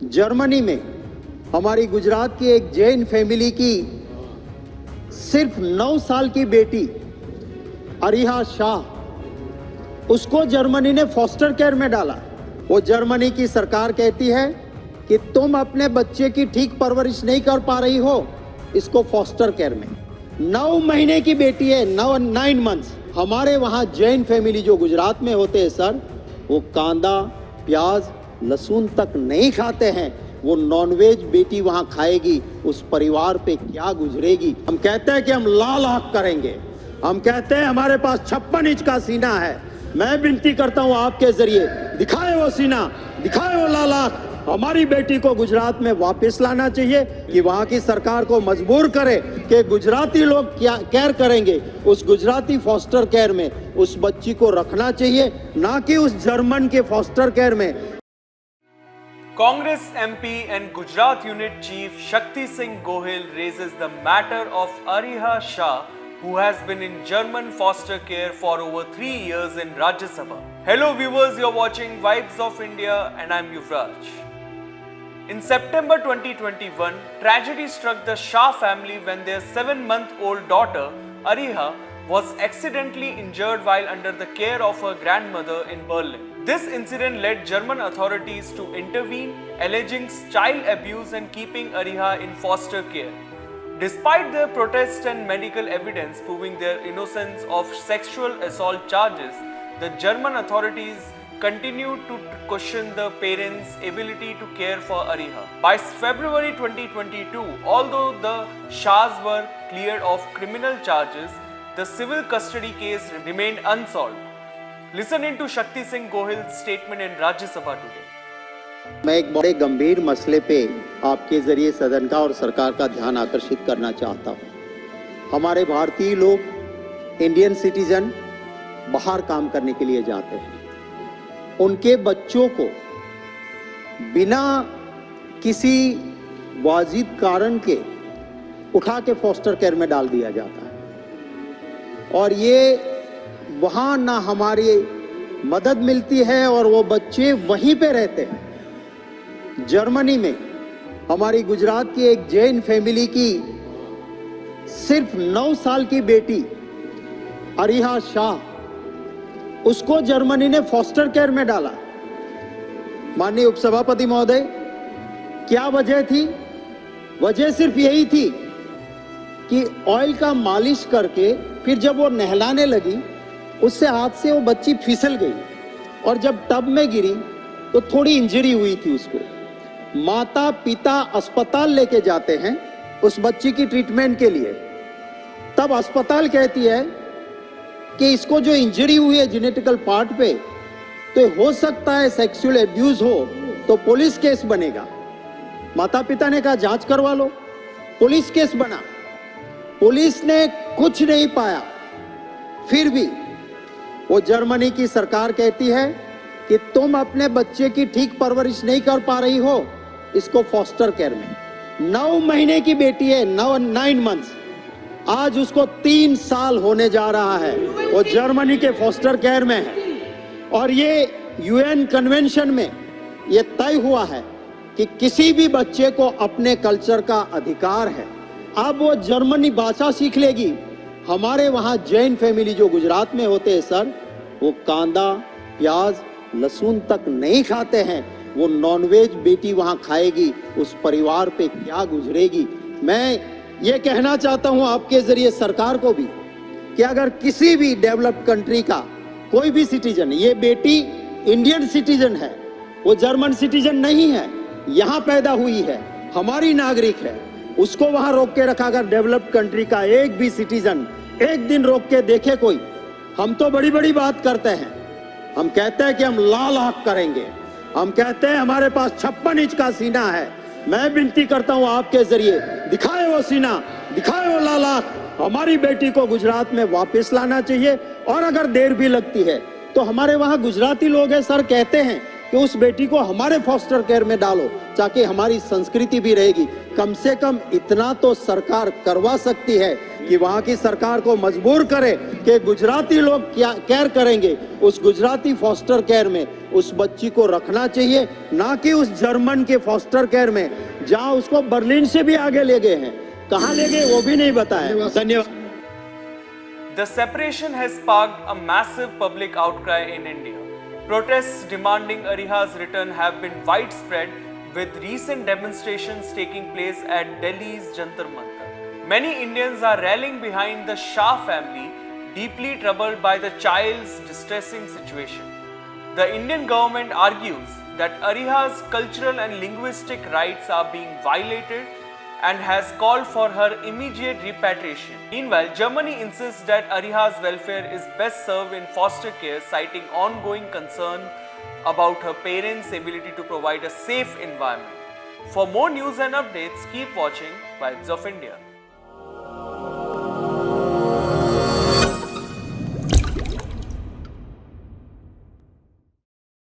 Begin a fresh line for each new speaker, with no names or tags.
Germany में हमारी गुजरात की एक जैन फैमिली की सिर्फ 9 साल की बेटी अरिहा शाह, उसको जर्मनी ने फॉस्टर केयर में डाला। वो जर्मनी की सरकार कहती है कि तुम अपने बच्चे की ठीक परवरिश नहीं कर पा रही हो, इसको फॉस्टर केयर में। 9 महीने की बेटी है, 9 मंथ्स। हमारे वहाँ जैन फैमिली जो गुजरात में होते हैं सर, वो कांदा, प्याज, लहसुन तक नहीं खाते हैं। वो नॉनवेज बेटी वहाँ खाएगी, उस परिवार पे क्या गुजरेगी। हम कहते हैं कि हम लाल आंख करेंगे, हम कहते हैं हमारे पास 56 इंच का सीना है। मैं विनती करता हूँ आपके जरिए, दिखाए वो सीना, दिखाए वो लाल आंख। हमारी बेटी को गुजरात में वापस लाना चाहिए कि वहाँ की सरकार को मजबूर करे कि गुजराती लोग क्या केयर करेंगे, उस गुजराती फॉस्टर केयर में उस बच्ची को रखना चाहिए, ना कि उस जर्मन के फॉस्टर केयर में।
Congress MP and Gujarat Unit Chief Shakti Singh Gohil raises the matter of Ariha Shah, who has been in German foster care for over 3 years in Rajya Sabha. Hello viewers, you're watching Vibes of India and I'm Yuvraj. In September 2021, tragedy struck the Shah family when their 7-month-old daughter, Ariha, was accidentally injured while under the care of her grandmother in Berlin. This incident led German authorities to intervene, alleging child abuse and keeping Ariha in foster care. Despite their protests and medical evidence proving their innocence of sexual assault charges, the German authorities continued to question the parents' ability to care for Ariha. By February 2022, although the Shahs were cleared of criminal charges, the civil custody case remained unsolved. Listen into Shakti Singh Gohil's statement in Rajya Sabha today.
मैं एक बड़े गंभीर मसले पे आपके जरिए सदन का और सरकार का ध्यान आकर्षित करना चाहता हूँ। हमारे भारतीय लोग, इंडियन सिटीजन, बाहर काम करने के लिए जाते हैं। उनके बच्चों को बिना किसी वाजिब कारण के उठा के फॉस्टर केयर में डाल दिया जाता है, और ये वहाँ ना हमारी मदद मिलती है और वो बच्चे वहीं पे रहते हैं। जर्मनी में हमारी गुजरात की एक जैन फैमिली की सिर्फ 9 साल की बेटी अरिहा शाह, उसको जर्मनी ने फॉस्टर केयर में डाला। माननीय उपसभापति महोदय, क्या वजह थी? वजह सिर्फ यही थी कि ऑयल का मालिश करके फिर जब वो नहलाने लगी, उससे हाथ से वो बच्ची फिसल गई और जब टब में गिरी तो थोड़ी इंजरी हुई थी उसको। माता पिता अस्पताल लेके जाते हैं उस बच्ची की ट्रीटमेंट के लिए। तब अस्पताल कहती है कि इसको जो इंजरी हुई है जेनेटिकल पार्ट पे, तो हो सकता है सेक्सुअल एब्यूज हो, तो पुलिस केस बनेगा। माता पिता ने कहा जांच करवा लो, पुलिस केस बना। पुलिस ने कुछ नहीं पाया, फिर भी वो जर्मनी की सरकार कहती है कि तुम अपने बच्चे की ठीक परवरिश नहीं कर पा रही हो, इसको फॉस्टर केयर में। 9 महीने की बेटी है, 9 मंथ्स। आज उसको 3 साल होने जा रहा है, वो जर्मनी के फॉस्टर केयर में है। और ये यूएन कन्वेंशन में ये तय हुआ है कि किसी भी बच्चे को अपने कल्चर का अधिकार है। अब वो जर्मनी भाषा सीख लेगी। हमारे वहाँ जैन फैमिली जो गुजरात में होते हैं सर, वो कांदा, प्याज, लहसुन तक नहीं खाते हैं। वो नॉनवेज बेटी वहाँ खाएगी, उस परिवार पे क्या गुजरेगी। मैं ये कहना चाहता हूँ आपके जरिए सरकार को भी कि अगर किसी भी डेवलप्ड कंट्री का कोई भी सिटीजन, ये बेटी इंडियन सिटीजन है, वो जर्मन सिटीजन नहीं है, यहाँ पैदा हुई है, हमारी नागरिक है, उसको वहां रोक के रखा। अगर डेवलप्ड कंट्री का एक भी सिटीजन एक दिन रोक के देखे कोई, हम तो बड़ी बड़ी बात करते हैं, हम कहते हैं कि हम लाल आंख करेंगे, हम कहते हैं हमारे पास 56 इंच का सीना है। मैं विनती करता हूं आपके जरिए, दिखाए वो सीना, दिखाए वो लाल आंख। हमारी बेटी को गुजरात में वापस लाना चाहिए, और अगर देर भी लगती है तो हमारे वहां गुजराती लोग हैं सर, कहते हैं कि उस बेटी को हमारे फॉस्टर केयर में डालो, ताकि हमारी संस्कृति भी रहेगी। कम से कम इतना तो सरकार करवा सकती है कि वहां की सरकार को मजबूर करे कि गुजराती लोग क्या केयर करेंगे, उस गुजराती फॉस्टर केयर में उस बच्ची को रखना चाहिए, ना कि उस जर्मन के फॉस्टर केयर में जहां उसको बर्लिन से भी आगे ले गए हैं। कहां ले गए वो भी नहीं बताया। धन्यवाद।
The separation has sparked a massive public outcry in India. Protests demanding Ariha's return have been widespread, with recent demonstrations taking place at Delhi's Jantar Mantar. Many Indians are rallying behind the Shah family, deeply troubled by the child's distressing situation. The Indian government argues that Ariha's cultural and linguistic rights are being violated and has called for her immediate repatriation. Meanwhile, Germany insists that Ariha's welfare is best served in foster care, citing ongoing concern about her parents' ability to provide a safe environment. For more news and updates, keep watching Vibes of India.